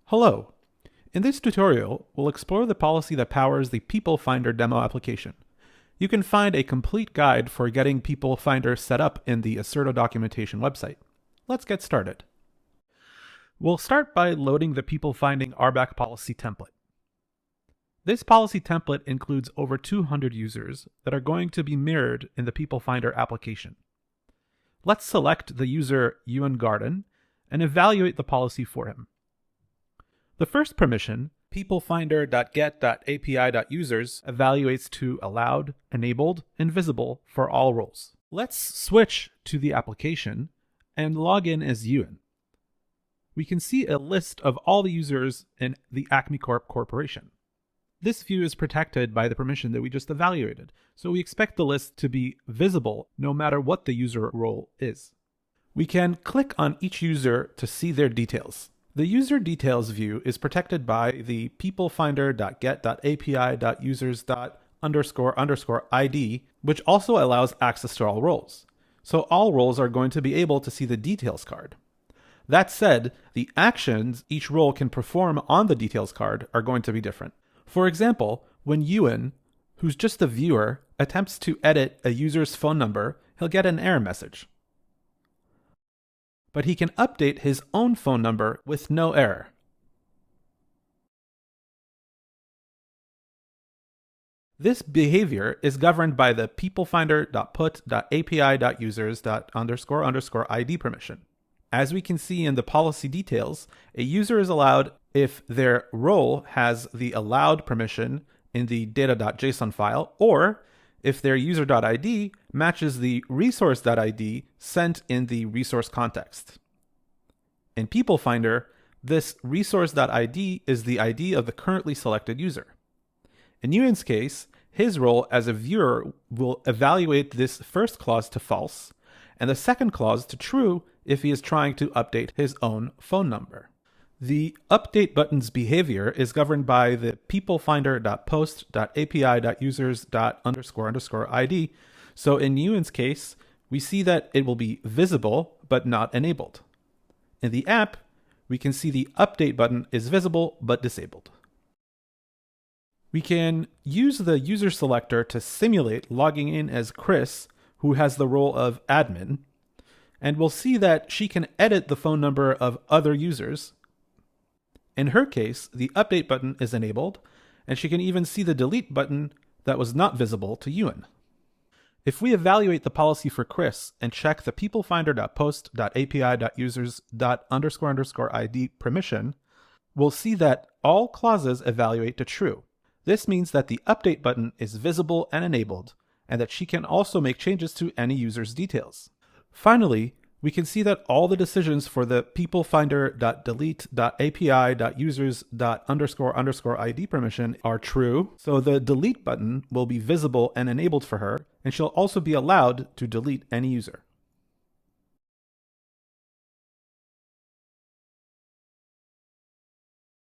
Hello. In this tutorial, we'll explore the policy that powers the People Finder demo application. You can find a complete guide for getting People Finder set up in the Aserto documentation website. Let's get started. We'll start by loading the People Finding RBAC policy template. This policy template includes over 200 users that are going to be mirrored in the People Finder application. Let's select the user Ewan Garden and evaluate the policy for him. The first permission, peoplefinder.get.api.users, evaluates to allowed, enabled, and visible for all roles. Let's switch to the application and log in as Ewan. We can see a list of all the users in the Acme Corp Corporation. This view is protected by the permission that we just evaluated, so we expect the list to be visible no matter what the user role is. We can click on each user to see their details. The user details view is protected by the peoplefinder.get.api.users.__id, which also allows access to all roles. So all roles are going to be able to see the details card. That said, the actions each role can perform on the details card are going to be different. For example, when Ewan, who's just the viewer, attempts to edit a user's phone number, he'll get an error message. But he can update his own phone number with no error. This behavior is governed by the peoplefinder.put.api.users.__id permission. As we can see in the policy details, a user is allowed if their role has the allowed permission in the data.json file, or if their user.id matches the resource.id sent in the resource context. In People Finder, this resource.id is the ID of the currently selected user. In Ewan's case, his role as a viewer will evaluate this first clause to false, and the second clause to true if he is trying to update his own phone number. The update button's behavior is governed by the peoplefinder.post.api.users.__id. So in Ewan's case, we see that it will be visible but not enabled. In the app, we can see the update button is visible but disabled. We can use the user selector to simulate logging in as Chris, who has the role of admin, and we'll see that she can edit the phone number of other users. In her case, the update button is enabled, and she can even see the delete button that was not visible to Ewan. If we evaluate the policy for Chris and check the peoplefinder.post.api.users.__id permission, we'll see that all clauses evaluate to true. This means that the update button is visible and enabled, and that she can also make changes to any user's details. Finally, we can see that all the decisions for the peoplefinder.delete.api.users.__id permission are true, so the delete button will be visible and enabled for her, and she'll also be allowed to delete any user.